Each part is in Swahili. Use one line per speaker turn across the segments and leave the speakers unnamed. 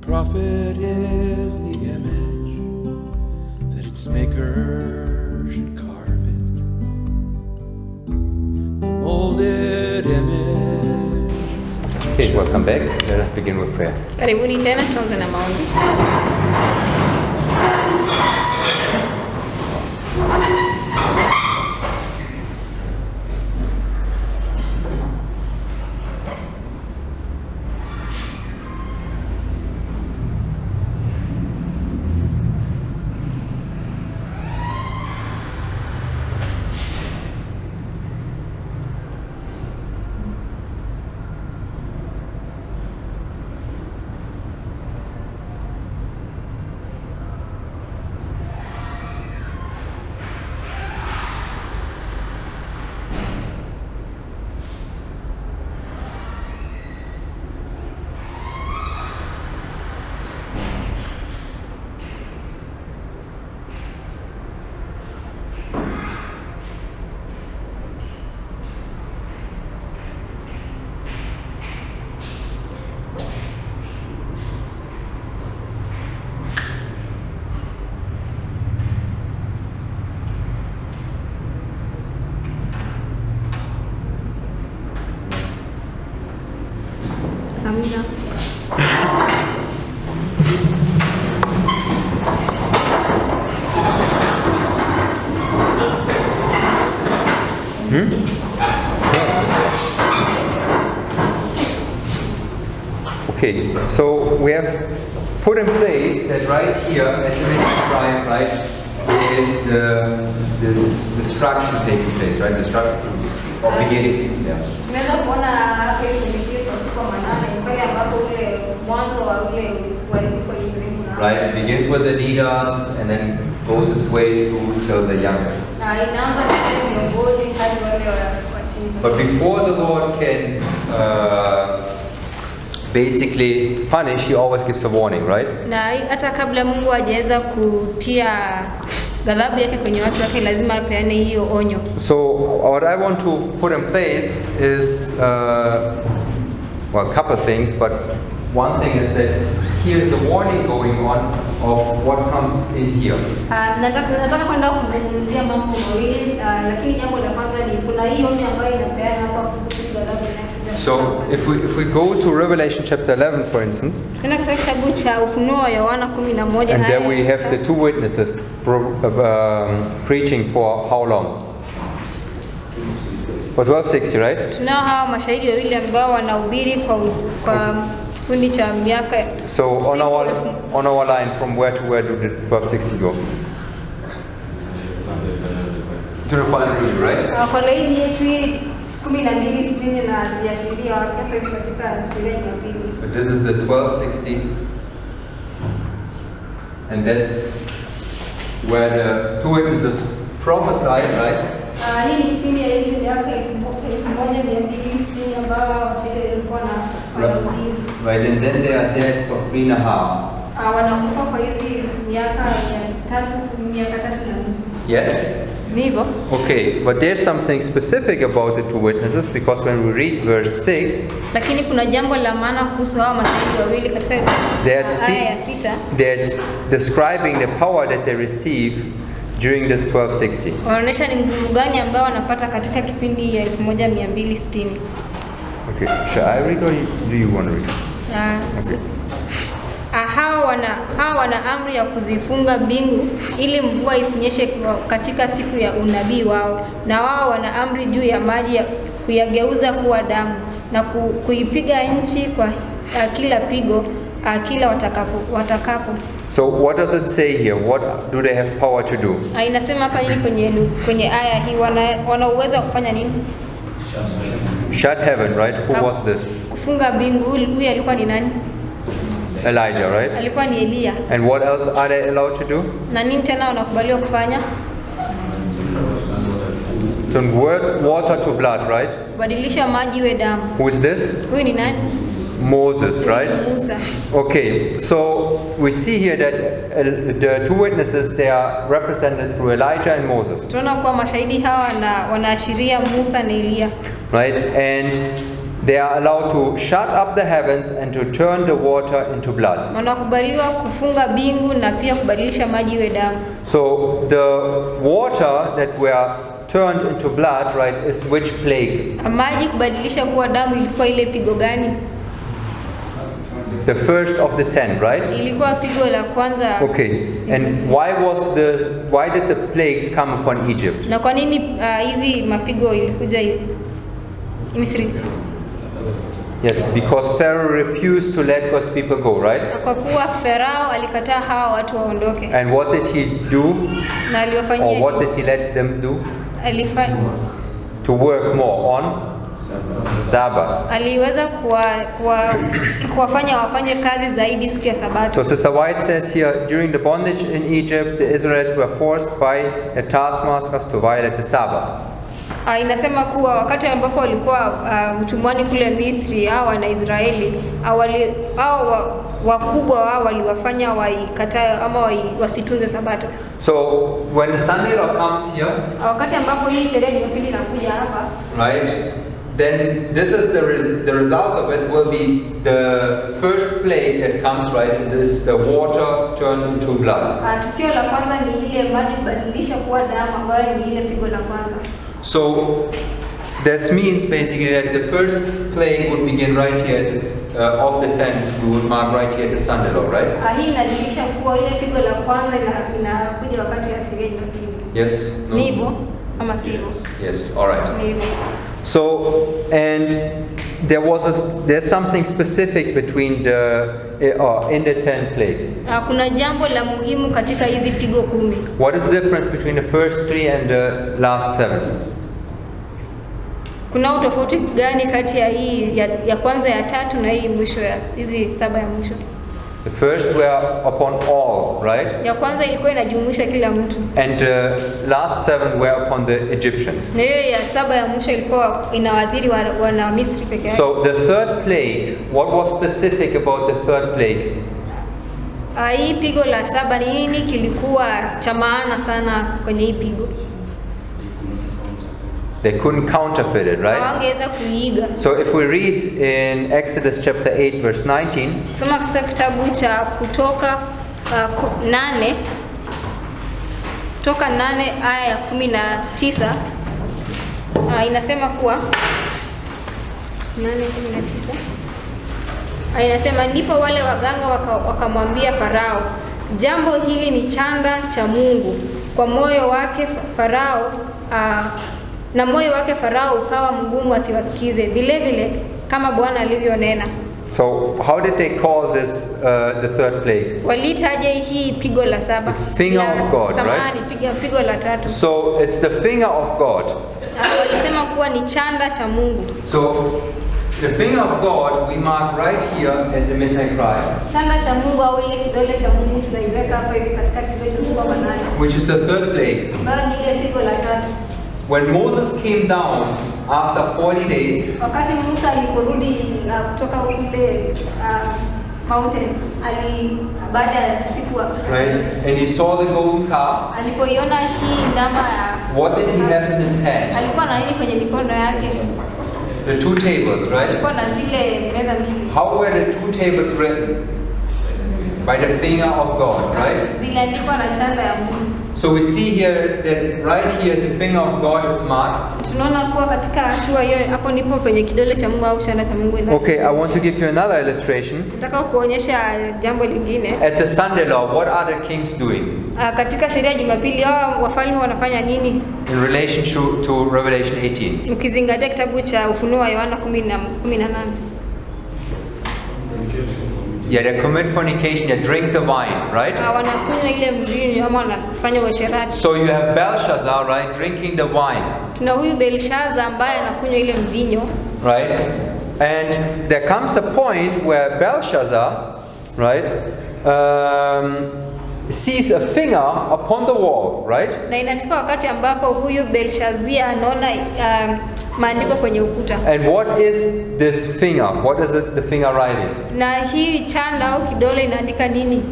prophet is the image that its maker should carve it. The molded image.
Okay, welcome back. Let us begin with prayer.
Karibuni tena, tuanze na maombi. Amina.
Okay, so we have put in place that right here at the middle drive, right, is this destruction taking place, right? Destruction of beginning. Yeah. Right, it begins with the leaders and then goes its way through till the youngest. But before the Lord can basically punish, He always gives a warning, right?
Na hata kabla Mungu hajaweza kutia ghadhabu yake kwenye watu wake lazima apeane hiyo onyo.
So what I want to put in place is well, a couple of things, but one thing is that here is a warning going on of what comes in here.
Nataka kwenda kuzungumzia mambo mawili, lakini jambo la kwanza ni kuna hii onyo ambayo inapeana hapa kuhusu ghadhabu yake.
So if we go to Revelation chapter 11, for instance, and there we have the two witnesses preaching for how long? For 1260, right? So on our line, from where to where did 1260 go? To the final review, right? But this is the 1260, and that's where the two witnesses prophesied, right? Right, and then they are dead for 3.5. Yes? Okay, but there's something specific about the two witnesses, because when we read verse 6, they're describing the power that they receive during this 1260. Okay, shall I read or do you want to read? Okay.
Hawa wana amri ya kuzifunga mbingu ili mvua isinyeshe katika siku ya unabii wao, na wao wana amri juu ya maji ya kuyageuza kuwa damu na kuipiga nchi kwa kila pigo kila watakapo.
So what does it say here? What do they have power to do?
Inasema hapa nini kwenye aya hii, wana uwezo wa kufanya nini?
Shut heaven, right? Who was this?
Kufunga mbingu. Huyu alikuwa ni nani?
Elijah, right?
Alikuwa ni Elia.
And what else are they allowed to do?
Na nini tena wanakubaliwa kufanya?
Turn water to blood, right?
Badilisha maji iwe damu.
Who is this?
Huyu ni nani?
Moses, right?
Musa.
Okay, so we see here that the two witnesses, they are represented through Elijah and Moses.
Tunaona kwa mashahidi hawa wanaashiria Musa na Elia.
Right? And They are allowed to shut up the heavens and to turn the water into blood.
Wanakubaliwa kufunga bingu na pia kubadilisha maji iwe damu.
So the water that were turned into blood, right, is which plague?
Maji kubadilisha kuwa damu ilikuwa ile pigo gani?
The first of the 10, right?
Ilikuwa pigo la kwanza.
Okay. And why did the plagues come upon Egypt?
Na kwa nini hizi mapigo ilikuja Misri?
Yes, because Pharaoh refused to let God's people go, right?
Kwa kuwa Farao alikataa hawa watu waondoke.
And what did he do?
Na aliwafanyia
Or what did he let them do?
Alifanya
To work more on Sabbath.
aliweza kuwafanya wafanye kazi zaidi siku ya Sabato.
So Sister White says here, during the bondage in Egypt, the Israelites were forced by the taskmasters to violate the Sabbath.
Inasema kuwa wakati ambapo walikuwa mtumwani kule Misri, hao wana Israeli wakubwa wao waliwafanya waikatae ama wasitunze Sabato.
So when the Sunday law comes here,
Wakati ambapo hii sheria ya Jumapili inakuja hapa,
right, then this is the result of it will be the first plague that comes, right, and this the water turned into blood.
Tukio la kwanza ni ile maji kubadilisha kuwa damu ambayo ni ile pigo la kwanza.
So this means basically that the first plague would begin right here at this, of the 10th, we would mark right here at the Sunday law, right?
Hii inajulisha kuwa ile pigo la kwanza inakuja wakati wa sheria ya Jumapili.
Yes? No?
Ni hivyo ama si hivyo?
Yes, all right.
Ni hivyo.
So, and there's something specific between the in the 10 plagues.
Kuna jambo la muhimu katika hizi pigo 10.
What is the difference between the first 3 and the last 7?
Kuna utofauti gani kati ya hii ya kwanza ya tatu na hii mwisho ya hizi 7 ya mwisho?
The first were upon all, right?
Ya kwanza ilikuwa inajumuisha kila mtu.
And the last 7 were upon the Egyptians.
Na hiyo ya 7 ya mwisho ilikuwa inawadhiri wana Misri peke yake.
So the third plague, what was specific about the third plague?
Hii pigo la 7 ni nini kilikuwa cha maana sana kwenye hii pigo?
They couldn't counterfeit it, right?
Hawangeweza kuiga.
So if we read in Exodus chapter 8 verse 19,
Soma katika kitabu cha Kutoka 8 Kutoka 8 aya ya 19 inasema kuwa 8:19 inasema ndipo wale waganga wakamwambia Farao, jambo hili ni chanda cha Mungu. Kwa moyo wake Farao na moyo wake Farao ukawa mgumu asiwasikize, vile vile kama Bwana alivyonena.
so how did they call this the third plague?
Walitaje hii pigo la 7?
The finger of God, right?
Pigo la 3.
So it's the finger of God.
Walisema kuwa ni chanda cha Mungu.
So the finger of God we mark right here at the midnight cry,
Chanda cha Mungu au ile kidole cha Mungu tunaiweka hapa hivi katika kidole cha manane.
which is the third plague.
Bado ni ile pigo la 3.
When Moses came down after 40 days,
Wakati Musa aliporudi kutoka kule mountain, baada ya siku
right, and he saw the golden calf,
alipoiona hii ndama ya,
what did he have in his hand?
alikuwa na nini kwenye mikono yake?
The 2 tables, right?
Alikuwa na zile meza mbili.
How were the 2 tables written? By the finger of God, right?
Ziliandikwa na chanda ya Mungu.
So we see here that right here the finger of God is marked.
Tunaona kuwa katika hatua hiyo hapo ndipo penye kidole cha Mungu au chanda cha Mungu ina.
Okay, I want to give you another illustration.
Nataka kuonyesha jambo lingine.
At the Sunday law, what are the kings doing?
Katika sheria ya Jumapili hao wafalme wanafanya nini?
In relation to Revelation 18.
Ukizingatia kitabu cha Ufunuo wa Yohana 18.
Yeah, they commit fornication, they drink the wine, right?
Wanakunywa ile mvinyo ama wanafanya uasherati.
So you have Belshazzar, right, drinking the wine.
Tuna huyu Belshaza ambaye anakunywa ile mvinyo.
Right? And there comes a point where Belshazzar, right, sees a finger upon the wall, right?
Na inafika wakati ambapo huyu Belshazzar anaona maandiko kwenye ukuta.
And what is this finger? What is the finger writing?
Na hii chanda au kidole inaandika nini?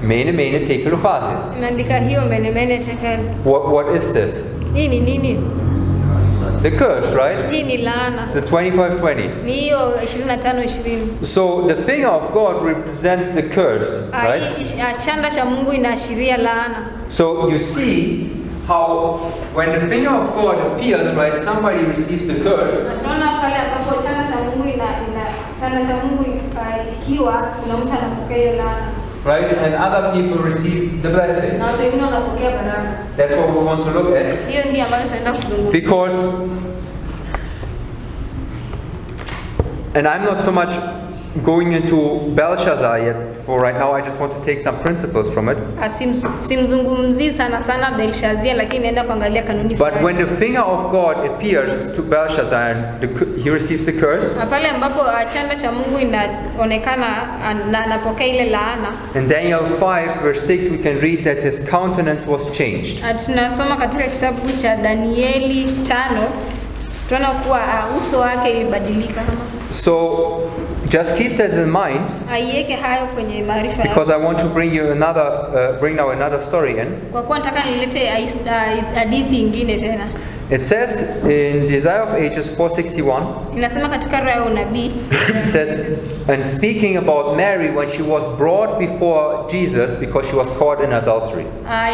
Mene mene tekel upharsin.
Inaandika hiyo mene mene tekel.
What is this?
Hii ni nini?
the curse, right?
Hii ni laana.
It's the 25:20.
Ni hiyo 25:20.
So the finger of God represents the curse, right?
Chanda cha Mungu inaashiria laana.
So you see how when the finger of God appears, right, somebody receives the curse.
Tunaona pale ambapo chanda cha Mungu ikiwa kuna mtu anapokea hiyo laana.
Right, and other people receive the blessing.
Na watu wengine wanapokea baraka.
That's what we want to look at.
Hiyo ndiyo ambayo tunaenda kuzungumzia.
Because, and I'm not so much going into Belshazzar yet for right now. I just want to take some principles from it.
Simzungumzii sana Belshazzar, lakini naenda kuangalia kanuni.
But when the finger of God appears to Belshazzar and he receives the curse,
pale ambapo chanda cha Mungu inaonekana anapokea ile laana.
in Daniel 5:6 we can read that his countenance was changed.
Tunasoma katika kitabu cha Danieli 5, tunaona kuwa uso wake ilibadilika.
So just keep that in mind,
aiweke hayo kwenye maarifa
because I want to bring you bring now another story in.
Kwa kuwa nataka nilete hadithi nyingine tena.
It says in Desire of Ages 4:61.
Inasema katika roho ya unabii.
It says, and speaking about Mary when she was brought before Jesus because she was caught in adultery.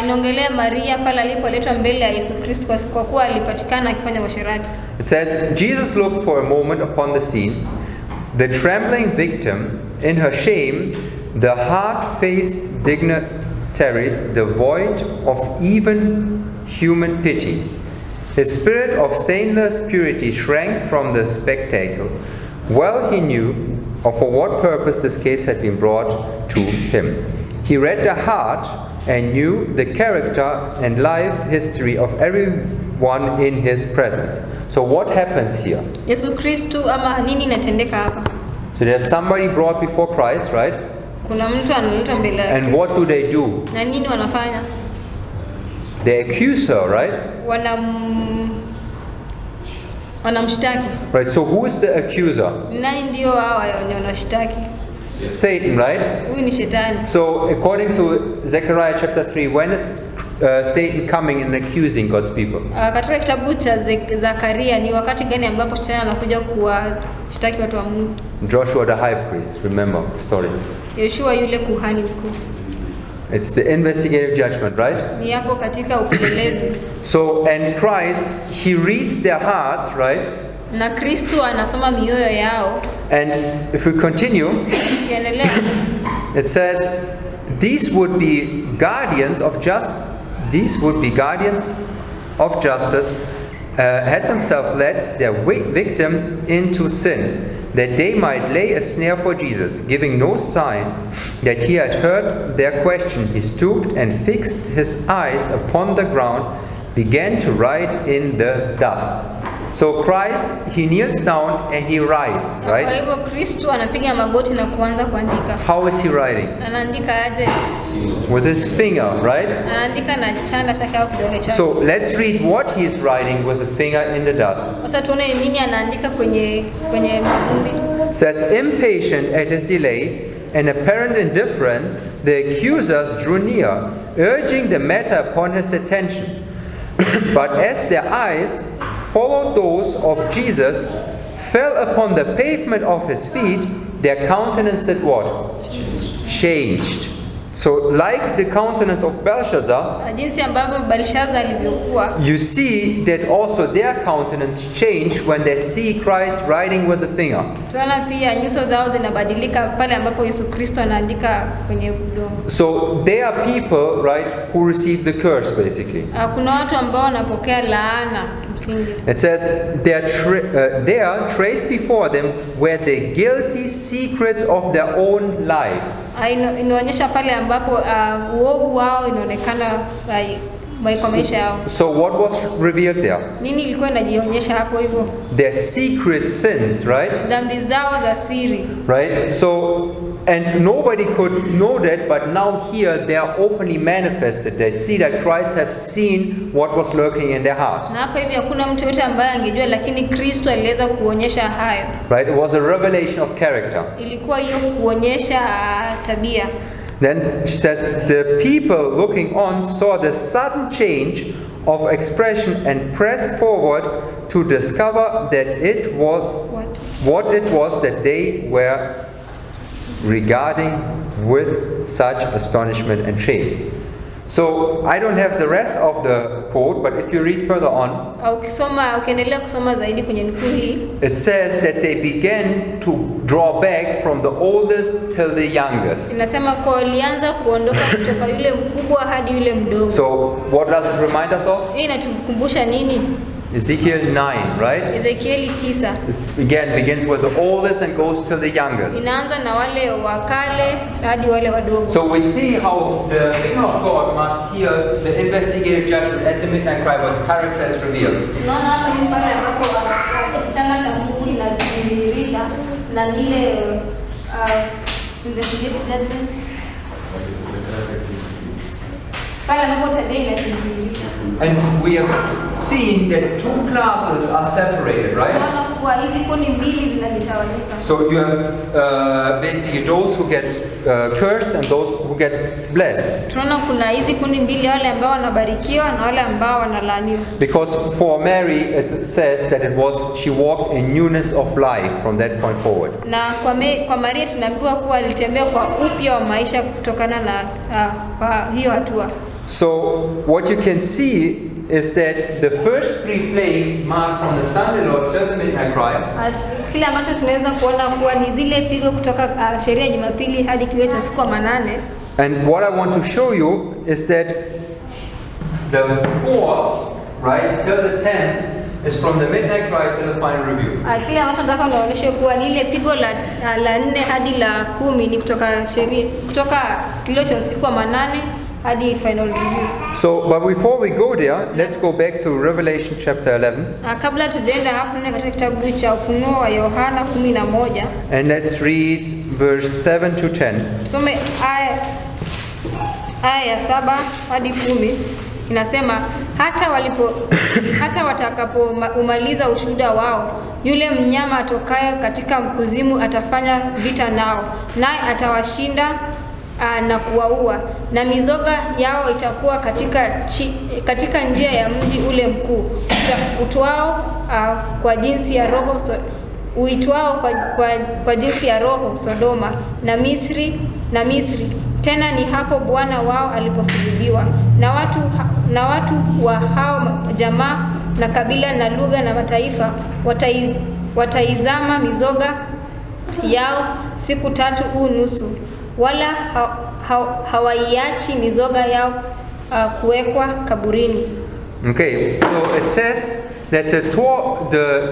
Inaongelea Maria pale alipoletwa mbele ya Yesu Kristo kwa kuwa alipatikana akifanya uasherati.
It says, Jesus looked for a moment upon the scene, the trembling victim in her shame, the hard-faced dignitaries devoid of even human pity. His spirit of stainless purity shrank from the spectacle. Well he knew for what purpose this case had been brought to him. He read the heart and knew the character and life history of everyone in his presence. So what happens here?
Yesu Kristo ama nini inatendeka hapa?
So there's somebody brought before Christ, right?
Kuna mtu analetwa mbele yake.
And what do they do?
Na nini wanafanya?
They accuse her, right?
Wanamshtaki.
Right, so who is the accuser?
Nani ndio hao wanashtaki?
Satan, right?
Huyu ni shetani.
So according to Zechariah chapter 3, when is Satan coming and accusing God's people?
Katika kitabu cha Zakaria ni wakati gani ambapo shetani anakuja kuwashtaki watu wa Mungu?
Joshua the high priest, remember the story.
Yoshua yule kuhani mkuu.
It's the investigative judgment, right?
Ni hapo katika upelelezi.
So and Christ, he reads their hearts, right?
Na Kristo anasoma mioyo yao.
And if we continue, it says these would be guardians of justice had themselves led their victim into sin, that they might lay a snare for Jesus. Giving no sign that he had heard their question, he stooped and fixed his eyes upon the ground, began to write in the dust. So Christ, he kneels down and he writes, right?
Kwa hivyo Kristo anapiga magoti na kuanza kuandika.
How is he writing?
Anaandika aje?
With his finger, right?
Anaandika na chanda chake au kidole chake.
So let's read what he is writing with the finger in the dust.
Sasa tuone nini anaandika kwenye mavumbi.
It says, impatient at his delay and apparent indifference, the accusers drew near, urging the matter upon his attention. But as their eyes followed those of Jesus, fell upon the pavement of his feet, their countenance did what? Changed. So like the countenance of Belshazzar,
jinsi ambavyo Belshazzar alivyokuwa,
you see that also their countenance changed when they see Christ writing with the finger.
Tunaona pia nyuso zao zinabadilika pale ambapo Yesu Kristo anaandika kwenye udongo.
So they are people, right, who receive the curse basically.
Kuna watu ambao wanapokea laana kimsingi.
It says they are traced before them were the guilty secrets of their own lives.
Inaonyesha pale ambapo uovu wao inaonekana kwa maisha yao.
So what was revealed there?
Nini ilikuwa inajionyesha hapo hivyo?
Their secret sins, right?
Dhambi zao za siri.
Right? So and nobody could know that, but now here they are openly manifested. They see that Christ has seen what was lurking in their heart.
Na hapo hivi hakuna mtu yote ambaye angejua, lakini Kristo aliweza kuonyesha hayo.
Right? It was a revelation of character.
Ilikuwa hiyo kuonyesha tabia.
Then she says, the people looking on saw the sudden change of expression and pressed forward to discover that it was what it was that they were regarding with such astonishment and shame. So I don't have the rest of the quote, but if you read further on,
ukiendelea kusoma zaidi kwenye nukuu hii,
it says that they began to draw back from the oldest till the youngest.
Inasema kwa walianza kuondoka kutoka yule mkubwa hadi yule mdogo.
So what does it remind us of?
Hii inatukumbusha nini?
Ezekiel 9, right?
Ezekieli 9.
It again begins with the oldest and goes till the youngest.
Inaanza na wale wa kale hadi wale wadogo.
So we see how the finger of God marks here the investigative judgment at the midnight cry, where the character is revealed.
Tunaona hapa ni pale ambapo changa cha Mungu kinadhihirisha na ile investigative judgment. Pale ambapo tabia inadhihirisha.
And we have seen that two classes are separated, right? So you have basically those who get cursed and those who get blessed. Because for Mary it says that it was she walked in newness of life from that point forward. So what you can see is that the first three plagues marked from the Sunday Lord till the midnight cry.
Kile ambacho tunaweza kuona kuwa ni zile pigo kutoka sheria ya Jumapili hadi kilele cha siku ya manane.
And what I want to show you is that the fourth, right, till the 10th is from the midnight cry till the final review.
Kile ambacho nataka naonyeshe kuwa ni ile pigo la 4 hadi la 10 ni kutoka kilele cha siku ya manane.
So, but before we go there, let's go back to Revelation chapter 11. And let's read verse 7 to 10.
Inasema hata watakapomaliza ushuhuda wao, yule mnyama atokaye katika kuzimu atafanya vita nao, naye atawashinda na kuwaua, na mizoga yao itakuwa katika njia ya mji ule mkuu uitwao kwa jinsi ya roho Sodoma na Misri, tena ni hapo Bwana wao aliposulubiwa. Na watu wa hao jamaa na kabila na lugha na mataifa wataizama mizoga yao siku 3 nusu, wala hawaiachi mizoga yao kuwekwa kaburini.
Okay, so it says that the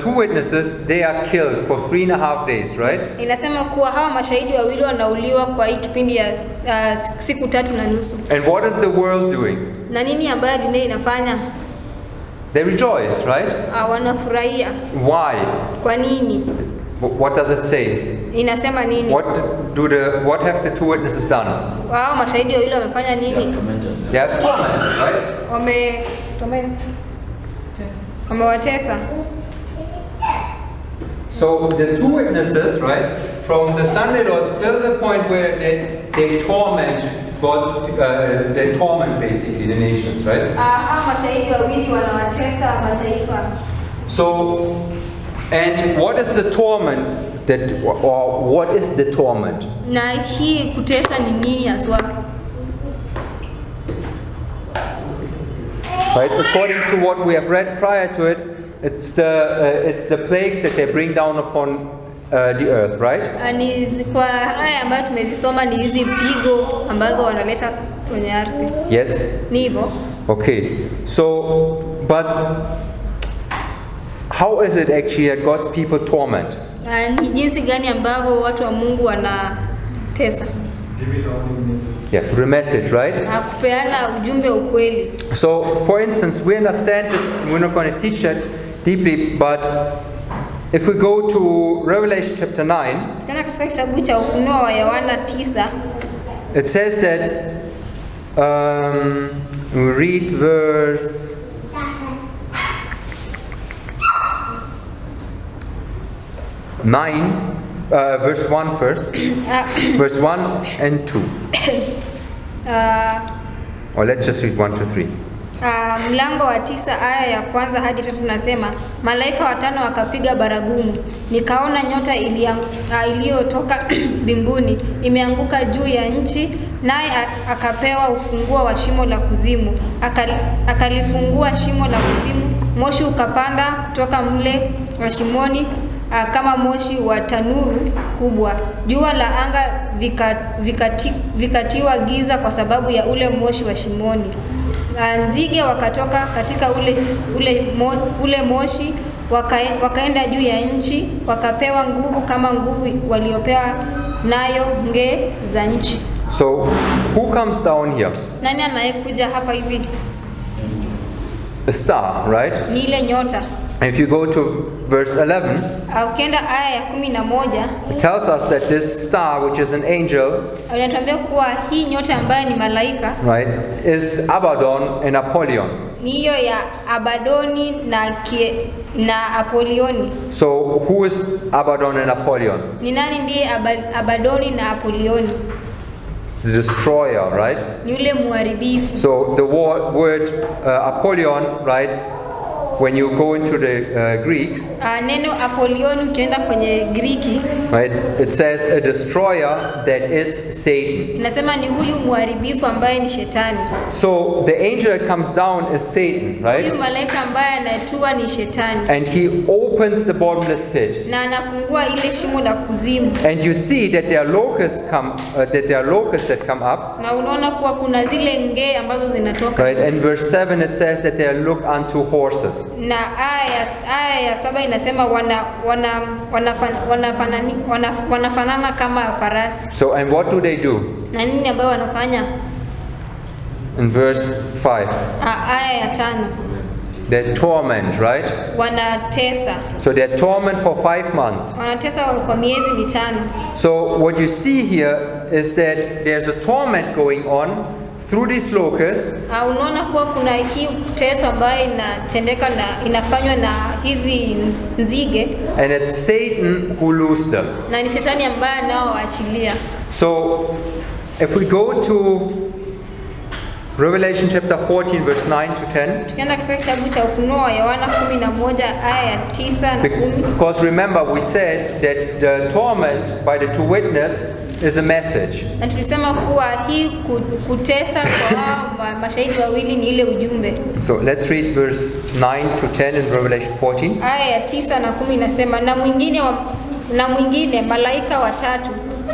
two witnesses, they are killed for 3.5 days, right?
Inasema kuwa hawa mashahidi wawili wanauliwa kwa hii kipindi ya siku 3 nusu.
And what is the world doing?
Na nini ambayo dunia inafanya?
They rejoice, right?
Wanafurahia.
Why?
Kwa nini?
What does it say?
Inasema nini?
What have the two witnesses done?
Wao mashahidi wawili wamefanya nini?
They have tormented, right?
Wamewatesa.
So the two witnesses, right, from the Sunday Lord till the point where they torment they torment basically the nations, right?
Mashahidi wawili wanawatesa mataifa.
So, and what is the torment what is the torment?
Na hii kutesa ni nini haswa?
Right, according to what we have read prior to it, it's the plagues that they bring down upon the earth, right?
Ni kwa haya ambayo tumezisoma ni hizi pigo ambazo wanaleta kwenye ardhi.
Yes.
Ni hivyo.
Okay. So, but how is it actually that God's people torment?
Ni jinsi gani ambavyo watu wa Mungu wanatesa?
Yes, through the message, right?
Kupeana ujumbe ukweli.
So, for instance, we understand this, we're not going to teach that deeply, but if we go to Revelation chapter 9,
katika kitabu cha Ufunuo wa Yohana 9,
it says that we read verse 9, verse 1 first, verse 1 and 2. Or let's just read 1 to 3.
Mlango wa 9 aya ya kwanza hadi 3 nasema, malaika watano wakapiga baragumu. Nikaona nyota iliyotoka mbinguni imeanguka juu ya nchi, naye akapewa ufunguo wa shimo la kuzimu. Akalifungua shimo la kuzimu, moshi ukapanda kutoka mle wa shimoni kama moshi wa tanuru kubwa. Jua la anga vikatiwa giza kwa sababu ya ule moshi wa shimoni. Nzige wakatoka katika ule moshi, wakaenda juu ya nchi, wakapewa nguvu kama nguvu waliopewa nayo nge za nchi.
So who comes down here?
Nani anayekuja hapa hivi?
A star, right?
Ni ile nyota.
And if you go to verse 11,
ukienda aya ya 11,
it tells us that this star, which is an angel,
inatuambia kuwa hii nyota ambayo ni malaika,
right, is Abaddon and Apollyon.
Ni hiyo ya Abadoni na Apolioni.
So who is Abaddon and Apollyon?
Ni nani ndiye Abadoni na Apolioni?
The destroyer, right?
Ni yule muharibifu.
So the word Apollyon, right? When you go into the Greek,
neno Apolioni ukienda kwenye Griki,
right, it says a destroyer that is Satan.
Inasema ni huyu muharibifu ambaye ni shetani.
So the angel that comes down is Satan, right?
Huyu malaika ambaye anatua ni shetani.
And he opens the bottomless pit.
Na anafungua ile shimo la kuzimu.
And you see that there are locusts that come up.
Na unaona kuwa kuna zile nge ambazo zinatoka.
Right, and verse 7 it says that they look unto horses.
Na aya ya 7 inasema wanafanana kama farasi.
So and what do they do?
Na nini ambayo wanafanya?
In verse 5.
Aya ya 5.
They torment, right?
Wanatesa.
So they torment for 5 months.
Wanatesa kwa miezi 5.
So what you see here is that there's a torment going on through these locusts.
Unaona kuwa kuna hii teso ambayo inatendeka na inafanywa na hizi nzige.
And it's Satan who loosed them.
Na ni shetani ambaye anaoachilia.
So if we go to Revelation chapter 14 verse 9 to 10.
Tukienda katika kitabu cha Ufunuo wa Yohana 11 aya ya 9 na 10.
Because remember we said that the torment by the two witnesses is a message.
Na tulisema kuwa hii kutesa kwa mashahidi wawili ni ile ujumbe.
So let's read verse 9 to 10 in Revelation 14.
Aya ya 9 na 10 inasema, na mwingine malaika watatu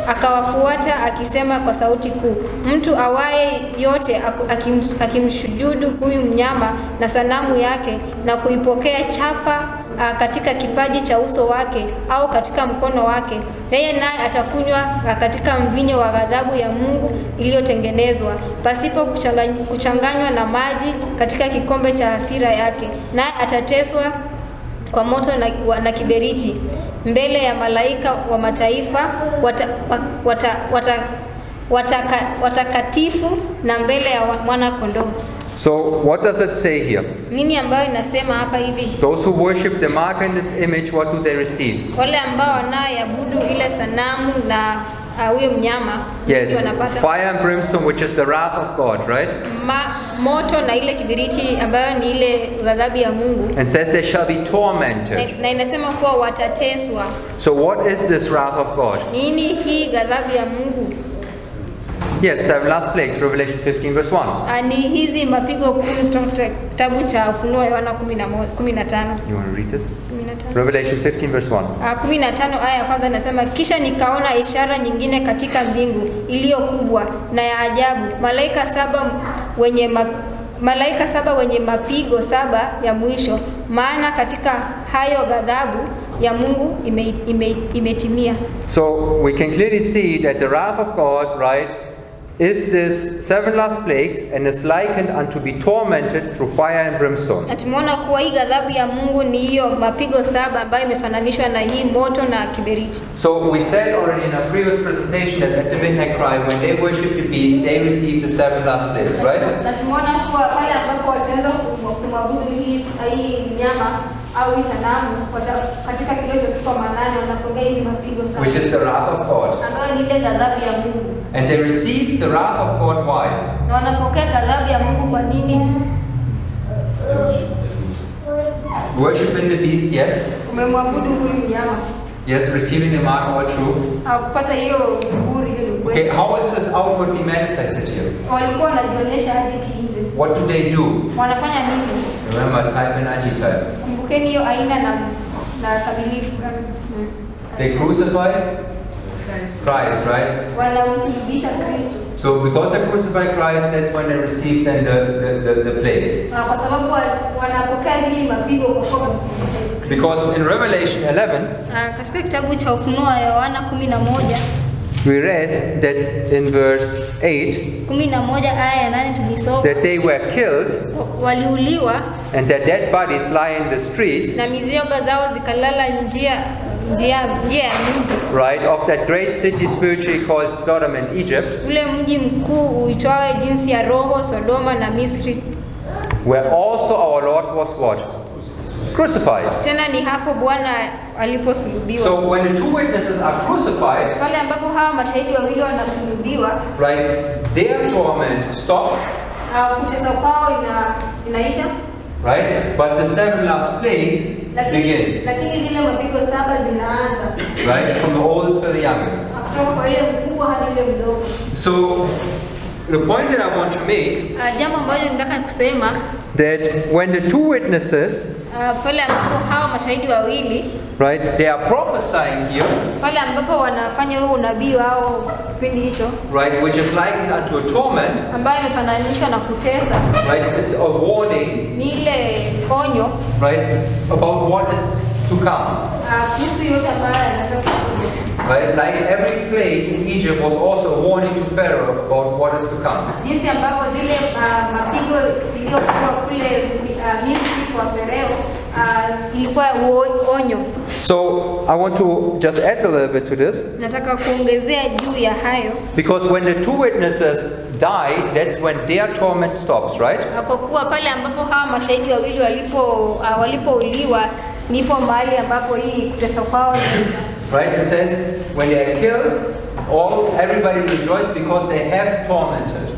akawafuata akisema kwa sauti kuu, mtu awaye yote akimshujudu huyu mnyama na sanamu yake na kuipokea chapa katika kipaji cha uso wake au katika mkono wake, yeye naye atakunywa katika mvinyo wa ghadhabu ya Mungu iliyotengenezwa pasipo kuchanganywa na maji katika kikombe cha hasira yake, naye atateswa kwa moto na kiberiti mbele ya malaika wa mataifa watakatifu na mbele ya mwana kondoo.
So what does it say here?
Nini ambayo inasema hapa hivi?
Those who worship the mark and this image, what do they receive?
Wale ambao wanaoabudu ile sanamu na huyo mnyama,
yes,
wanapata
fire and brimstone, which is the wrath of God, right?
Moto na ile kibiriti ambayo ni ile ghadhabu ya Mungu.
And says they shall be tormented.
Na inasema kuwa watateswa.
So what is this wrath of God?
Nini hii ghadhabu ya Mungu?
Yes, 7 last plagues, Revelation 15 verse 1.
Ni hizi mapigo 10 kutoka kitabu cha Ufunuo wa Yohana 15.
You want to read this? 15. Revelation 15 verse 1.
15 aya ya kwanza inasema, kisha nikaona ishara nyingine katika mbingu iliyo kubwa na ya ajabu, malaika saba wenye mapigo 7 ya mwisho, maana katika hayo ghadhabu ya Mungu imetimia.
So we can clearly see that the wrath of God, right, is this 7 last plagues and is likened unto be tormented through fire and brimstone.
Na tumeona kuwa hii ghadhabu ya Mungu ni hiyo mapigo 7 ambayo imefananishwa na hii moto na kiberiti.
So we said already in our previous presentation that at the midnight cry, when they worship the beast, they receive the 7 last plagues, right?
Na tumeona kuwa pale ambapo wataanza kumwabudu hii nyama au hii sanamu katika kile cha siku 8 wanapokea hizi mapigo 7.
Which is the wrath of God.
Ambayo ni ile ghadhabu ya Mungu.
And they receive the wrath of God why?
Na wanapokea ghadhabu ya Mungu kwa nini?
Worshiping the beast, yes.
Umemwabudu huyu mnyama.
Yes, receiving the mark of truth.
Kupata hiyo kiburi hiyo ni
Okay,
kweli.
how is this outwardly manifested here?
Walikuwa wanajionyesha hadi kiinje.
What do they do?
Wanafanya nini?
Remember, type and antitype.
Kumbukeni hiyo aina na kamilifu.
They crucified Christ, right?
Wanamsulubisha Kristo.
So because they crucified Christ, that's when they received then the plagues.
Kwa sababu wanapokea zile mapigo kwa kuwa wamsulubisha Yesu Kristo.
Because in Revelation 11,
Katika kitabu cha Ufunuo wa Yohana 11,
we read that in verse 8,
11 aya ya 8 tulisoma
that they were killed
waliuliwa
and their dead bodies lie in the streets,
na mizoga zao zikalala njia ya mji,
right, of that great city spiritually called Sodom and Egypt,
ule mji mkuu uitwaye jinsi ya roho Sodoma na Misri,
where also our Lord was what? Crucified.
tena ni hapo Bwana aliposulubiwa.
So when the two witnesses are crucified,
Pale ambapo hawa mashahidi wawili wanasulubiwa,
right, their torment stops,
kutesa kwao inaisha,
right, but the 7 last plagues begin,
lakini zile mapigo 7 zinaanza,
right, from the oldest to the youngest.
kutoka kwa ile mkubwa hadi ile mdogo.
So the point that I want to make,
Jambo ambalo nataka kusema,
that when the two witnesses,
pale ambapo hawa mashahidi wawili,
right, they are prophesying here,
pale ambapo wanafanya huo unabii wao kipindi hicho,
right, which is likened unto a torment,
ambayo imefananishwa na kutesa,
right, it's a warning,
ni ile onyo,
right, about what is to come,
kuhusu yote ambayo yanataka kuja.
right, like every plague in Egypt was also a warning to Pharaoh about what is to come.
Jinsi ambavyo zile mapigo iliyokuwa kule Misri kwa Farao ilikuwa onyo.
So I want to just add a little bit to this,
Nataka kuongezea juu ya hayo,
because when the two witnesses die, that's when their torment stops, right?
kwa kuwa pale ambapo hawa mashahidi wawili walipouliwa nipo mahali ambapo hii kutesa kwao inaisha.
Right? It says when they are killed, everybody rejoices because they have tormented.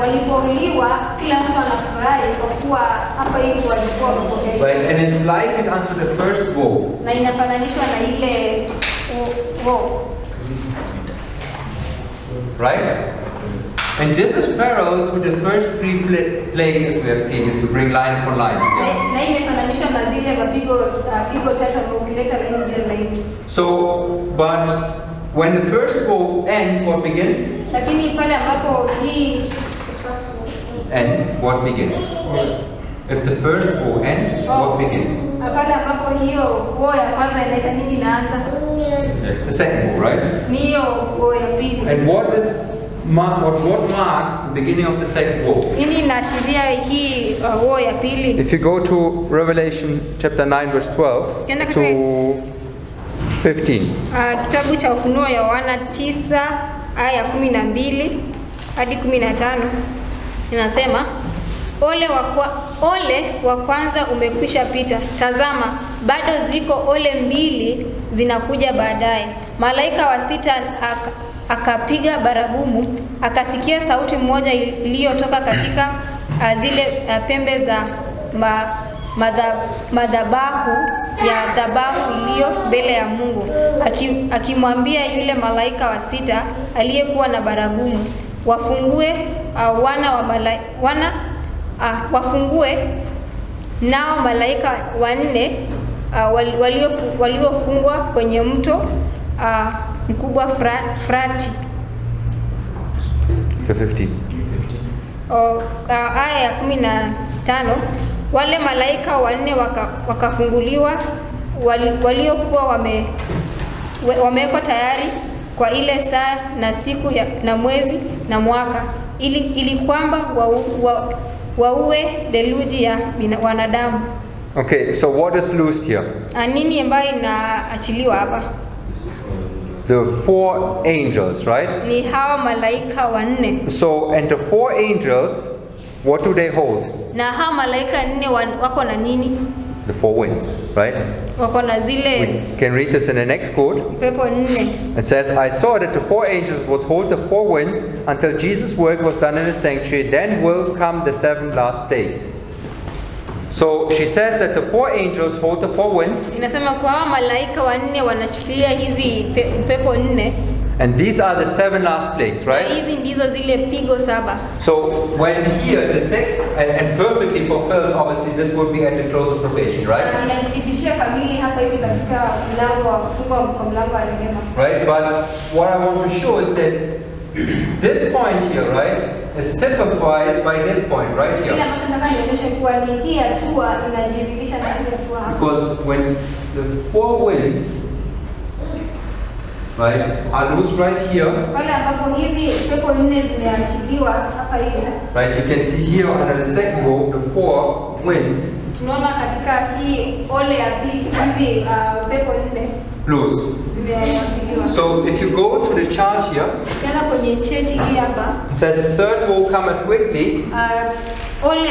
Walipouliwa kila mtu anafurahi kwa kuwa hapa hivi walikuwa wamepokea.
Right? And it's likened unto the first woe.
Na inafananishwa na ile
Right? And this is parallel to the first 3 plagues as we have seen, if you bring line upon line.
Na imefananishwa na zile mapigo 3 ambayo ukileta laini juu ya laini.
So, but when the first woe ends, what begins?
Lakini pale ambapo hii
Ends, what begins? If the first woe ends, what begins?
pale ambapo hiyo woe ya kwanza inaisha, nini inaanza?
The second woe, right?
Ni hiyo woe ya pili.
And what marks the beginning of the second woe?
Nini inaashiria hii woe ya pili?
If you go to Revelation chapter 9 verse 12 to 15.
Kitabu cha Ufunuo Yohana 9 aya ya 12 hadi 15 inasema, ole wa kwanza umekwisha pita, tazama bado ziko ole 2 zinakuja baadaye. Malaika wa 6 akapiga baragumu, akasikia sauti moja iliyotoka katika zile pembe za madhabahu ya dhabahu iliyo mbele ya Mungu, akimwambia yule malaika wa 6 aliyekuwa na baragumu, wafungue nao malaika 4 waliofungwa kwenye mto mkubwa Frati.
15.
Aya ya 15, wale malaika 4 wakafunguliwa waliokuwa wamewekwa tayari kwa ile saa na siku na mwezi na mwaka, ili kwamba waue theluji ya wanadamu.
Okay, so what is loosed here?
Nini ambayo inaachiliwa hapa?
The 4 angels, right?
Ni hawa malaika 4.
So, and the 4 angels, what do they hold?
Na hawa malaika 4 wako na nini?
The 4 winds, right?
Wako na zile
We can read this in the next quote.
pepo 4.
It says, I saw that the 4 angels would hold the 4 winds until Jesus' work was done in the sanctuary. Then will come the 7 last plagues. So she says that the 4 angels hold the 4 winds.
Inasema kwa hawa malaika wanne wanashikilia hizi pepo nne.
And these are the 7 last plagues, right?
Hizi ndizo zile pigo 7.
So when here the 6th and perfectly fulfilled, obviously this would be at the close of probation, right?
Inadhibitisha kamili hapa hivi katika mlango wa kufunga kwa mlango wa rehema.
Right, but what I want to show is that this point here, right, is typified by this point right here.
Kile ambacho nataka nionyeshe kuwa ni hii hatua inadhibitisha na ile hatua hapa.
Because when the 4 winds, right, are loose right here.
Pale ambapo hizi pepo nne zimeachiliwa hapa hivi.
Right, you can see here under the second row the 4 winds.
Tunaona katika hii ole ya pili hizi pepo nne
loose.
zimeachiliwa.
So if you go to the chart here,
Tena kwenye cheti hii hapa.
it says third row cometh quickly.
Ole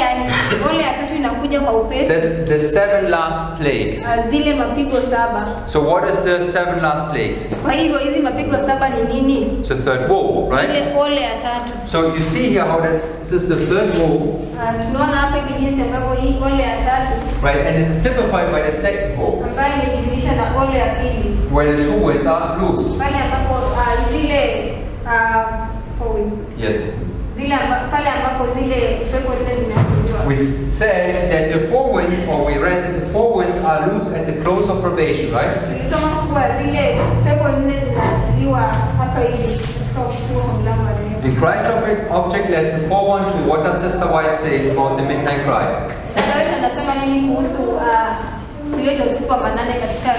ya tatu inakuja kwa upesi.
That's the 7 last plagues.
Zile mapigo 7.
So what is the 7 last plagues?
Kwa hivyo hizi mapigo 7 ni nini?
So third row, right?
Ile ole ya tatu.
So you see here how that this is the third row.
Tunaona hapa hivi jinsi ambavyo hii ole ya tatu.
Right, and it's typified by the second row.
Ambayo imejidhihirisha na ole ya pili.
Where the 2 winds are loose.
Pale ambapo zile 4 winds.
Yes.
Pale ambapo zile pepo nne zimeachiliwa.
We said that the 4 winds, or we read that the 4 winds are loose at the close of probation, right?
Tulisoma kuwa zile pepo nne zinaachiliwa hapa hivi katika ufufuo wa mlango wa rehema.
In Christ Object Lesson 412, what does Sister White say about the midnight cry?
Dada wetu anasema nini kuhusu kilio cha usiku wa manane katika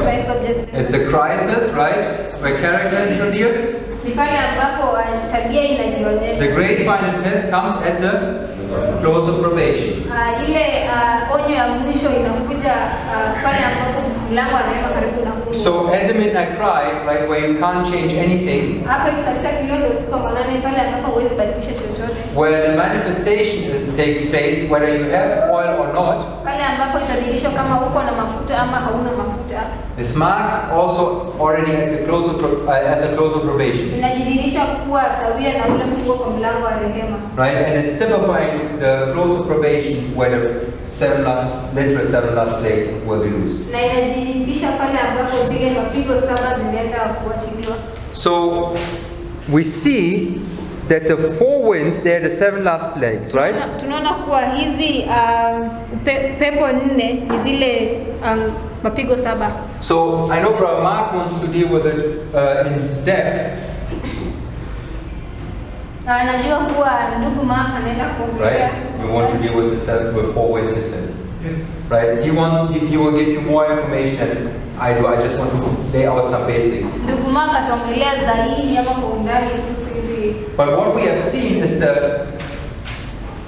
Christ Object Lesson?
It's a crisis, right? Where character is revealed.
Ni pale ambapo tabia inajionyesha.
The great final test comes at the close of probation.
Ile onyo ya mwisho inakuja pale ambapo mlango wa rehema karibu na kufungwa.
So at the midnight cry, right, where you can't change anything,
Hapa hivi katika kilio cha usiku wa manane pale ambapo huwezi badilisha chochote.
where the manifestation takes place, whether you have oil or not,
Pale ambapo itadhihirishwa kama uko na mafuta ama hauna mafuta.
is marked also already at the close of as a close of probation.
Inajidhihirisha kuwa sawia na ule mfungo kwa mlango wa rehema.
Right, and it's typifying the close of probation where the 7 last plagues will be loosed.
Na inajidhihirisha pale ambapo zile mapigo 7 zimeenda kuachiliwa.
So we see that the 4 winds, they're the 7 last plagues, right?
Tunaona kuwa hizi pepo nne ni zile mapigo 7.
So I know Brother Mark wants to deal with it in depth.
Najua kuwa ndugu Mark anaenda kuongelea.
Right? We want to deal with the 4 winds system.
Yes.
Right? He will give you more information than I do. I just want to lay out some basics.
Ndugu Mark ataongelea zaidi ama kwa undani kuhusu hizi.
But what we have seen is the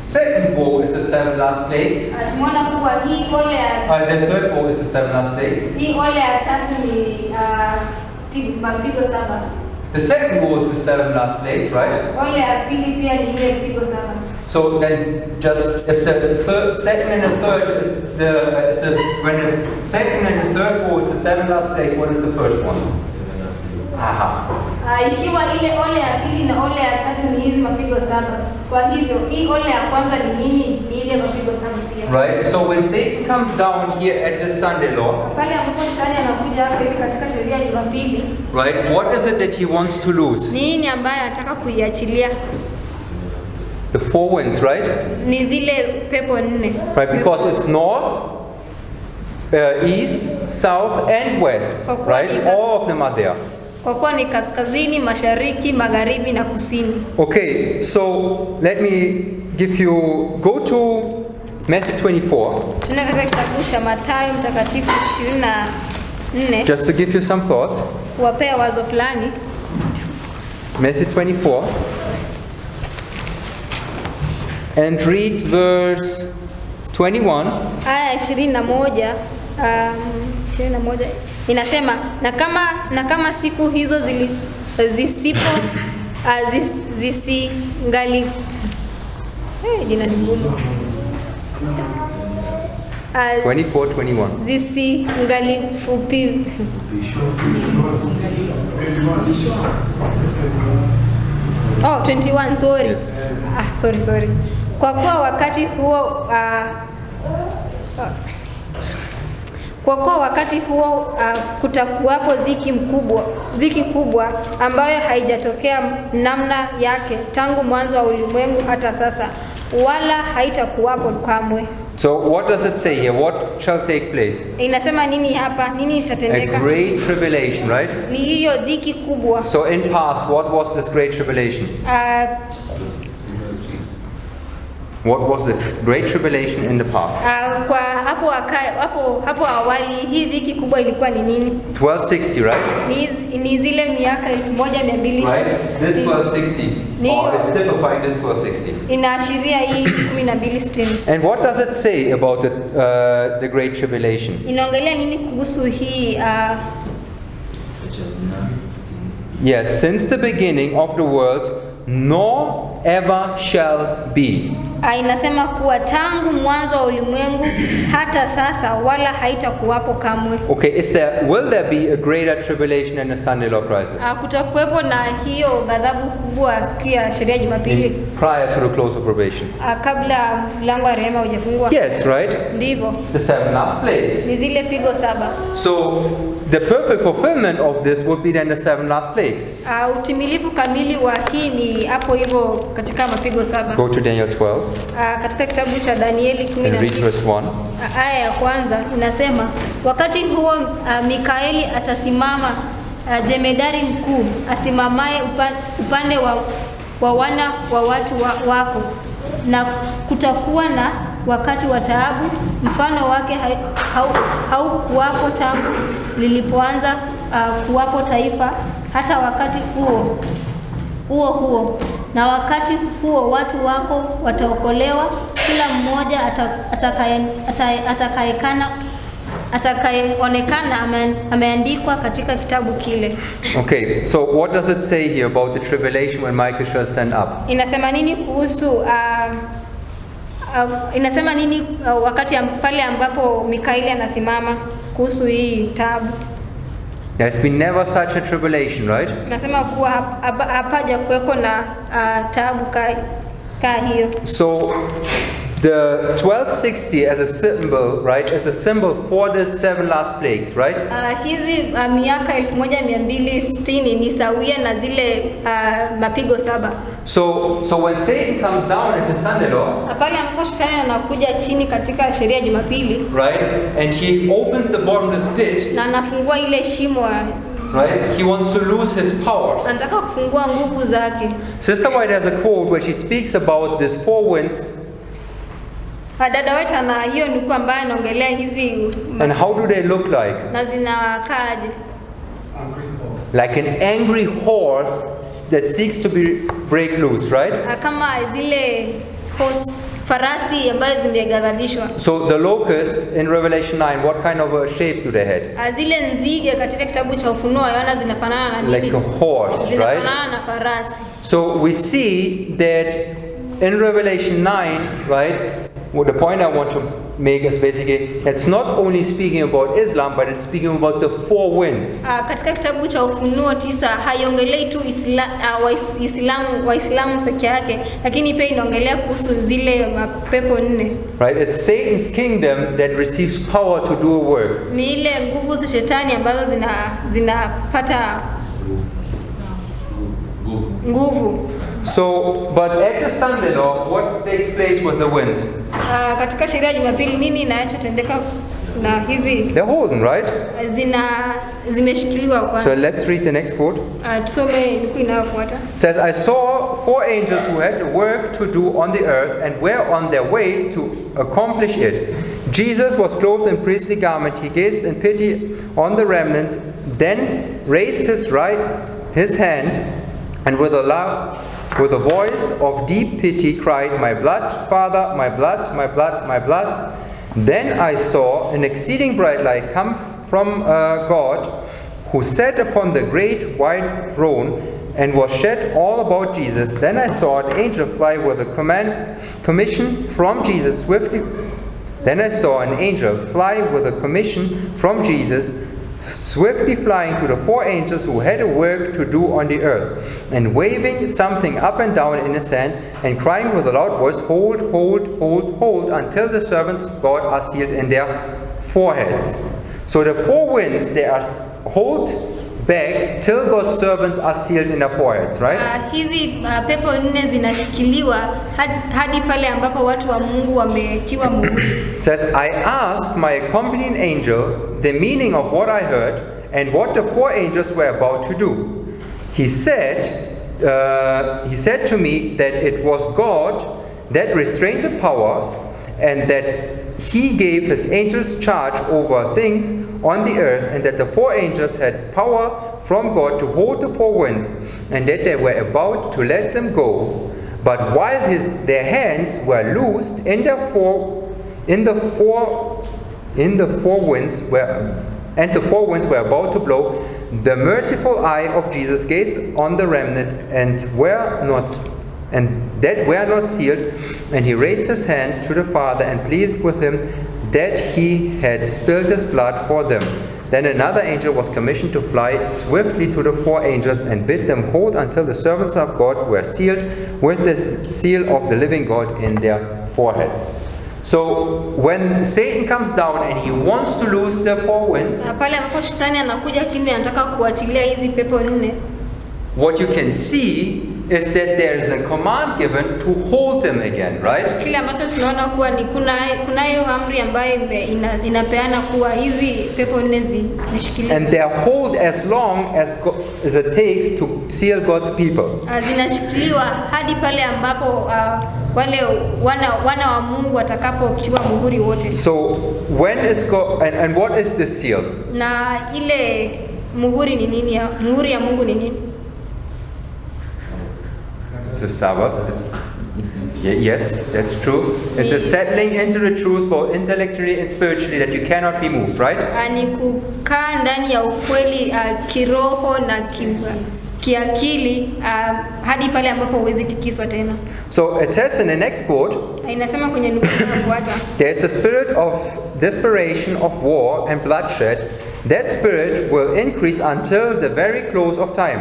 second woe is the 7 last plagues.
Tumeona kuwa hii ole ya
The third woe is the 7 last plagues.
hii ole ya tatu ni mapigo 7.
The second woe is the 7 last plagues, right?
Ole ya pili pia ni ile pigo 7.
So then, just if the second and the third is when the second and the third woe is the 7 last plagues, what is the first one? Aha.
Ikiwa ile ole ya pili na ole ya tatu ni hizi mapigo 7. Kwa hivyo hii ole ya kwanza ni nini? Ni ile mapigo 7 pia.
Right. So when Satan comes down here at the Sunday law,
Pale ambapo Shetani anakuja hapa hivi katika sheria ya Jumapili,
right? What is it that he wants to lose?
ni nini ambaye anataka kuiachilia?
The 4 winds, right?
Ni zile pepo 4.
Right, because it's north, east, south, and west. Right? All of them are there.
Kwa kuwa ni kaskazini, mashariki, magharibi na kusini.
Okay, so let me give you, go to Matthew 24.
Tuna katika kitabu cha Mathayo mtakatifu 24.
Just to give you some thoughts.
Kuwapea wazo fulani.
Matthew 24. And read verse 21.
Aya 21. 21 inasema na kama siku hizo zisingali jina ni ngumu
24:21.
zisingali fupi Oh, 21, sorry.
Yes.
Sorry. Kwa kuwa wakati huo Kwa kuwa wakati huo kutakuwapo dhiki kubwa ambayo haijatokea namna yake tangu mwanzo wa ulimwengu hata sasa, wala haitakuwapo kamwe.
So what does it say here? What shall take place?
Inasema nini hapa? Nini
A
itatendeka?
great tribulation, right?
Ni hiyo dhiki kubwa.
So in past, what was this great tribulation? What was the great tribulation in the past?
Kwa hapo awali hii dhiki kubwa ilikuwa ni nini?
1260, right?
Ni zile miaka 1260.
Right? This 1260. Oh, it's typifying this 1260.
Inaashiria hii 1260.
And what does it say about the great tribulation?
Inaongelea nini kuhusu hii
Yes, since the beginning of the world, nor ever shall be.
Inasema kuwa tangu mwanzo wa ulimwengu hata sasa wala haitakuwapo kamwe.
Okay, will there be a greater tribulation than the Sunday law crisis?
Kutakuwepo na hiyo ghadhabu kubwa siku ya sheria ya Jumapili.
Prior to the close of probation.
Kabla mlango wa rehema hujafungwa.
Yes, right?
Ndivyo.
The 7 last plagues.
Ni zile pigo 7.
So the perfect fulfillment of this would be then the 7 last plagues.
Utimilifu kamili wa hii ni hapo hivyo katika mapigo 7.
Go to Daniel 12.
Katika kitabu cha Danieli
And read verse 1.
Aya ya kwanza inasema, wakati huo Mikaeli atasimama, jemedari mkuu asimamaye upande wa wana wa watu wako, na kutakuwa na wakati wa taabu, mfano wake haukuwapo tangu lilipoanza kuwapo taifa hata wakati huo na wakati huo watu wako wataokolewa, kila mmoja atakayeonekana ameandikwa katika kitabu kile.
Okay, so what does it say here about the tribulation when Michael shall stand up?
Inasema nini kuhusu inasema nini wakati pale ambapo Mikaeli anasimama kuhusu hii taabu?
There's been never such a tribulation, right?
Nasema kuwa hapaja kuweko na taabu ka hiyo.
So the 1260 as a symbol, right, is a symbol for the 7 last plagues, right?
Hizi miaka 1260 ni sawia na zile mapigo 7.
So when Satan comes down in the Sunday law,
pale ambapo shetani anakuja chini katika sheria ya Jumapili,
right, and he opens the bottomless pit,
na anafungua ile shimo,
right, he wants to lose his powers.
Anataka kufungua nguvu zake.
Sister White has a quote where she speaks about these 4 winds.
Dada wetu ana hiyo nuku ambayo anaongelea hizi,
and how do they look like?
Na zinakaaje?
Like an angry horse that seeks to break loose, right?
Kama zile farasi ambazo zimeghadhabishwa.
So the locusts in Revelation 9, what kind of a shape do they have?
Zile nzige katika kitabu cha Ufunuo Yohana zinafanana na nini?
Like a horse, right?
Zinafanana na farasi.
So we see that in Revelation 9, right? Well, the point I want to make is basically it's not only speaking about Islam, but it's speaking about the 4 winds.
Katika kitabu cha Ufunuo 9 haiongelei tu Waislamu peke yake, lakini pia inaongelea kuhusu zile mapepo 4.
Right? It's Satan's kingdom that receives power to do a work.
Ni ile nguvu za shetani ambazo zinapata nguvu.
So, but at the Sunday law, what takes place with the winds?
Katika sheria ya Jumapili nini inachotendeka na hizi?
They're holding, right?
Zimeshikiliwa kwa.
So let's read the next quote.
Tusome nuku inayofuata.
It says, I saw 4 angels who had work to do on the earth and were on their way to accomplish it. Jesus was clothed in priestly garment. He gazed in pity on the remnant, then raised his hand, and with a voice of deep pity cried, My blood, Father, my blood, my blood, my blood. Then I saw an exceeding bright light come from God, who sat upon the great white throne, and was shed all about Jesus. Then I saw an angel fly with a commission from Jesus swiftly. Then I saw an angel fly with a commission from Jesus swiftly flying to the 4 angels who had a work to do on the earth, and waving something up and down in his hand, and crying with a loud voice, Hold, hold, hold, hold, until the servants of God are sealed in their foreheads. So the 4 winds, they are hold back till God's servants are sealed in their foreheads, right?
Hizi pepo 4 zinashikiliwa hadi pale ambapo watu wa Mungu wametiwa muhuri.
It says, I asked my accompanying angel the meaning of what I heard and what the 4 angels were about to do. He said to me that it was God that restrained the powers, and that he gave his angels charge over things on the earth, and that the 4 angels had power from God to hold the 4 winds, and that they were about to let them go. But while their hands were loosed, the 4 winds were about to blow, the merciful eye of Jesus gazed on the remnant that were not sealed, and he raised his hand to the Father and pleaded with him that he had spilled his blood for them. Then another angel was commissioned to fly swiftly to the 4 angels and bid them hold until the servants of God were sealed with the seal of the living God in their foreheads. So when Satan comes down and he wants to loose the 4 winds,
pale ambapo shetani anakuja chini anataka kuachilia hizi pepo 4,
what you can see is that there is a command given to hold them again, right?
Kile ambacho tunaona kuwa ni kunayo amri ambayo inapeana kuwa hizi pepo 4 zishikiliwe.
And they are hold as long as it takes to seal God's people.
Zinashikiliwa hadi pale ambapo wale wana wa Mungu watakapotiwa muhuri wote.
So when is God and what is the seal?
Na ile muhuri ni nini? Muhuri ya Mungu ni nini?
It's a Sabbath. Yes, that's true. It's a settling into the truth both intellectually and spiritually that you cannot be moved, right?
Ni kukaa ndani ya ukweli kiroho na kiakili hadi pale ambapo huwezi tikiswa tena.
So it says in the next quote,
inasema kwenye nukuu inayofuata,
there's a spirit of desperation, of war and bloodshed. That spirit will increase until the very close of time.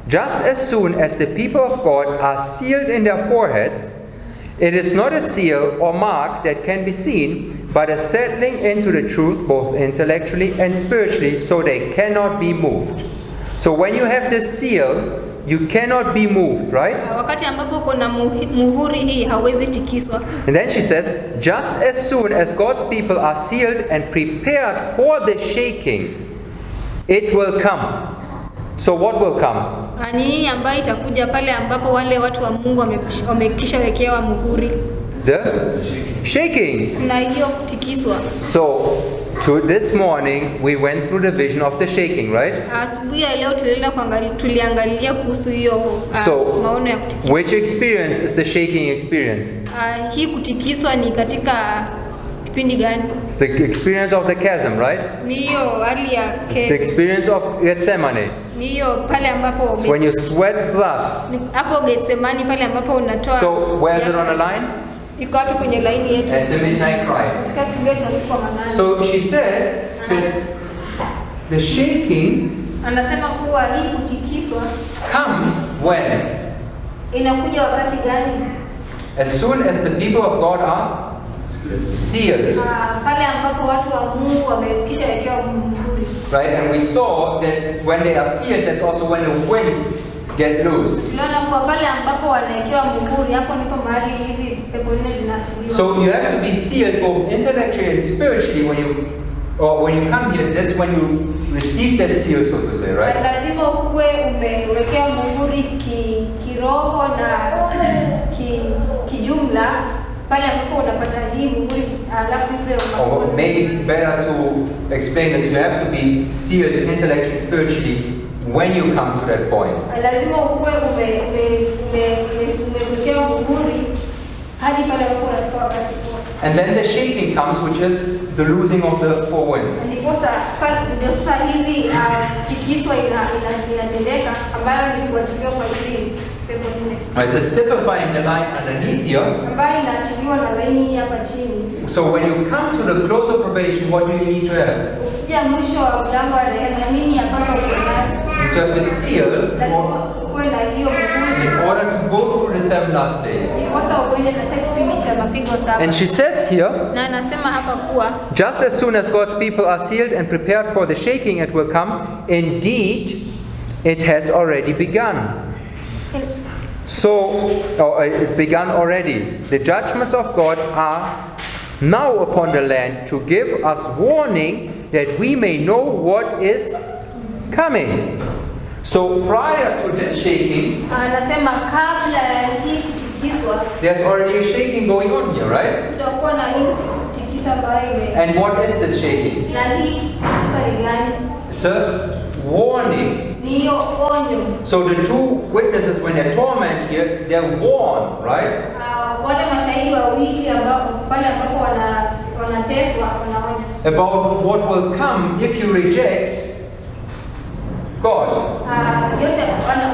Just as soon as the people of God are sealed in their foreheads, it is not a seal or mark that can be seen, but a settling into the truth both intellectually and spiritually, so they cannot be moved. So when you have this seal, you cannot be moved, right?
Wakati ambapo kuna muhuri hii hauwezi tikiswa.
And then she says, just as soon as God's people are sealed and prepared for the shaking, it will come. So what will come?
Nini ambayo itakuja pale ambapo wale watu wa Mungu wamekisha wekewa muhuri?
The shaking.
Kuna hiyo kutikiswa.
So this morning we went through the vision of the shaking, right?
Asubuhi ya leo tuliangalia kuhusu hiyo maono ya kutikiswa.
Which experience is the shaking experience?
Hii kutikiswa ni katika kipindi gani?
It's the experience of the chasm, right?
Ni hiyo hali ya
It's the experience of Gethsemane.
Ni hiyo pale ambapo
It's when you sweat blood.
Hapo Gethsemane pale ambapo unatoa.
So where is it on the line?
Iko hapo kwenye line yetu.
At the midnight cry.
Katika kilio cha usiku wa manane.
So she says that the shaking
anasema kuwa hii kutikiswa
comes when?
Inakuja wakati gani?
As soon as the people of God are sealed.
Pale ambapo watu wa Mungu wamekisha wekewa muhuri.
Right, and we saw that when they are sealed, that's also when the winds get loose.
Tunaona kwa pale ambapo wanawekewa muhuri, hapo ndipo mahali hizi pepo 4 zinaachiliwa.
So you have to be sealed both intellectually and spiritually when you come here. That's when you receive that seal, so to say, right?
Lazima uwe umewekewa muhuri kiroho na kijumla. Pale ambapo unapata hii muhuri alafu hizo.
Or maybe better to explain this, you have to be sealed intellectually, spiritually when you come to that point.
Lazima uwe umewekewa muhuri hadi pale ambapo unafika wakati huo.
And then the shaking comes, which is the losing of the four winds.
Ndiposa ndio sasa hizi tikiswa inatendeka ambayo ni kuachiliwa kwa hizi pepo nne.
Right, the stipifying the line underneath here.
Ambayo inaachiliwa na laini hii hapa chini.
So when you come to the close of probation, what do you need to have?
Ukija mwisho wa mlango wa rehema, nini yapaswa kuwa nayo?
You have the seal
Lazima kuwe na hiyo
in order to go through the 7 last days.
ndiposa uende katika kipindi cha mapigo saba.
And she says here,
Na anasema hapa kuwa
just as soon as God's people are sealed and prepared for the shaking it will come, indeed it has already begun. So, it began already. The judgments of God are now upon the land to give us warning that we may know what is coming. So prior to this shaking,
anasema kabla ya hii kutikiswa
there's already a shaking going on here, right?
kutakuwa na hii kutikisa ambayo
And what is this shaking?
na hii kutikisa ni gani?
It's a warning.
Ni hiyo onyo.
So the two witnesses, when they're tormented here, they're warned, right?
Wale mashahidi wawili ambao pale ambapo wanateswa wanaonya
About what will come if you reject God.
yote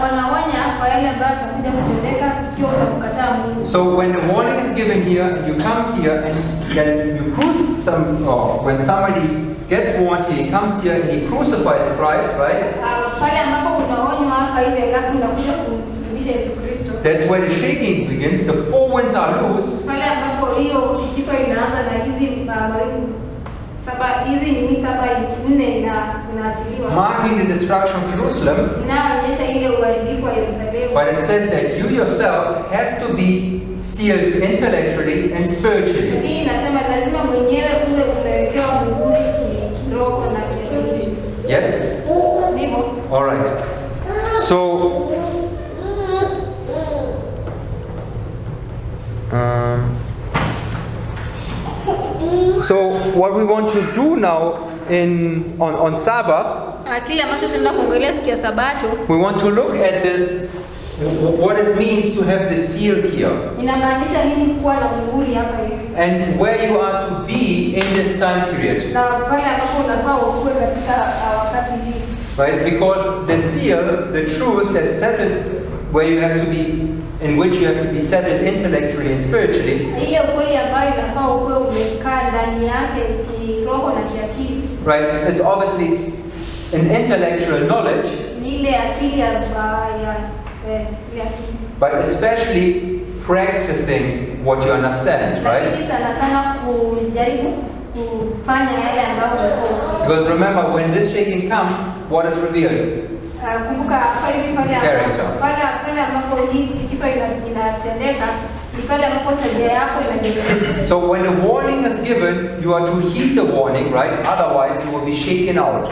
wanaonya kwa yale ambayo atakuja kutendeka ikiwa utamkataa Mungu.
So when the warning is given here, you come here and then you could when somebody gets warned, he comes here and he crucifies Christ, right?
Pale ambapo unaonywa hapa hivi alafu unakuja kumsulubisha Yesu Kristo.
That's where the shaking begins. The four winds are loosed.
Pale ambapo hiyo tikiso inaanza na hizi mawingu saba, hizi nini saba nne inaachiliwa.
Marking the destruction of Jerusalem.
Inaonyesha ile uharibifu wa Yerusalemu.
But it says that you yourself have to be sealed intellectually and spiritually.
Lakini inasema lazima mwenyewe uwe umewekewa muhuri kiroho na kimwili.
Yes?
Ndivyo.
All right. So what we want to do now on Sabbath,
Kile ambacho tunaenda kuongelea siku ya Sabato,
we want to look at this, what it means to have the seal here,
inamaanisha nini kuwa na muhuri hapa hivi,
and where you are to be in this time period.
na pale ambapo unafaa ukue katika wakati hii.
Right? Because the seal, the truth that settles where you have to be, in which you have to be settled intellectually and spiritually.
Ile ukweli ambayo inafaa ukue umekaa ndani yake kiroho na kiakili.
Right? It's obviously an intellectual knowledge,
Ni ile akili ya
but especially practicing what you understand, right?
Lakini sana sana kujaribu kufanya yale ambayo uko.
Because remember, when this shaking comes, what is revealed?
Kumbuka
Character.
pale ambapo hii tikiso inatendeka ni pale ambapo tabia yako inajionyesha.
So when the warning is given, you are to heed the warning, right? Otherwise, you will be shaken out.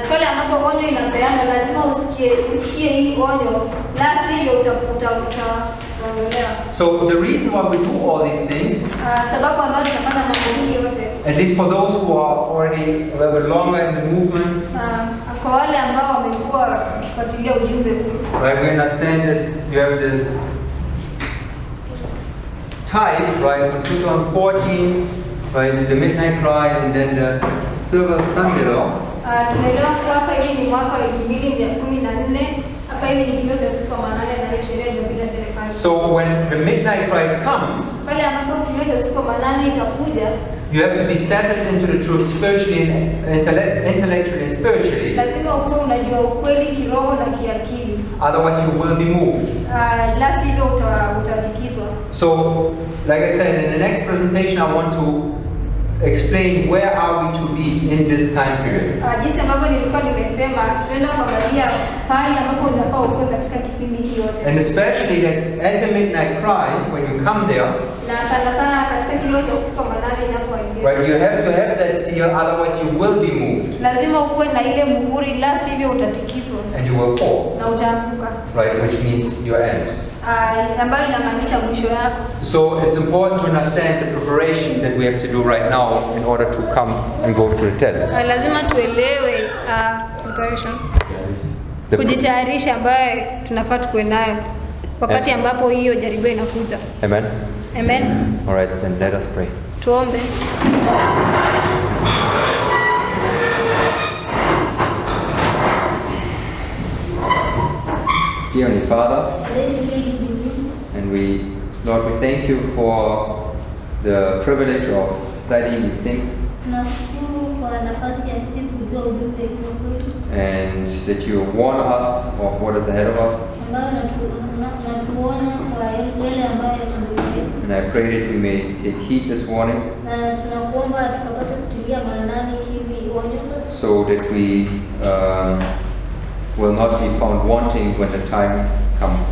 Pale ambapo onyo inapeana lazima usikie hii onyo, la sivyo utaondolewa.
So the reason why we do all these things,
Sababu ambayo tunapata mambo hii yote,
at least for those who are already a little bit longer in the movement,
kwa wale ambao wamekuwa wakifuatilia ujumbe huu,
right? We understand that you have this type, right? From 2014, right? The midnight cry and then the silver Sunday law.
tunaelewa kwa hapa hivi ni mwaka wa 2014, hapa hivi ni kilio cha siku 8 na hiyo sherehe ndio bila serikali.
So when the midnight cry comes,
Pale ambapo kilio cha siku 8 itakuja,
you have to be settled into the truth spiritually and intellectually and spiritually.
lazima uwe unajua ukweli kiroho na kiakili.
Otherwise, you will be moved.
La sivyo utatikiswa.
So, like I said, in the next presentation, I want to explain where are we to be in this time period.
Jinsi ambavyo nilikuwa nimesema, tunaenda kuangalia pale ambapo unafaa uwe katika kipindi hiki yote.
And especially that at the midnight cry, when you come there,
Na sana sana katika kilio cha usiku 8 inapoingia.
right, you have to have that seal, otherwise you will be moved
Lazima uwe na ile muhuri, la sivyo utatikiswa
and you will fall,
na utaanguka.
right, which means your end.
Ambayo inamaanisha mwisho yako.
So it's important to understand the preparation that we have to do right now in order to come and go through the test.
Lazima tuelewe preparation, kujitayarisha ambayo tunafaa tuwe nayo wakati ambapo hiyo jaribio inakuja.
Amen.
Amen.
All right, then let us pray.
Tuombe.
Dear Heavenly Father, and Lord, we thank you for the privilege of studying these things, and that you warn us of what is ahead of us. And I pray that we may take heed this warning, so that we will not be found wanting when the time comes.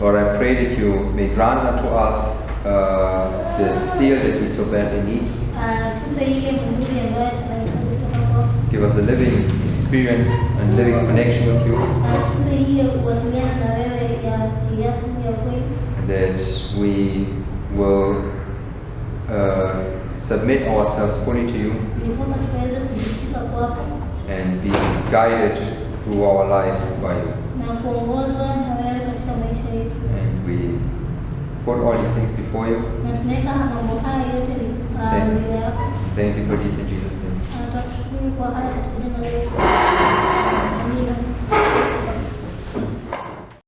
Lord, I pray that you may grant unto us the seal that we so badly need. Give us a living experience and living connection with you, and that we will submit ourselves fully to you and be guided through our life by you. And we put all these things before you. Thank you for this in Jesus' name.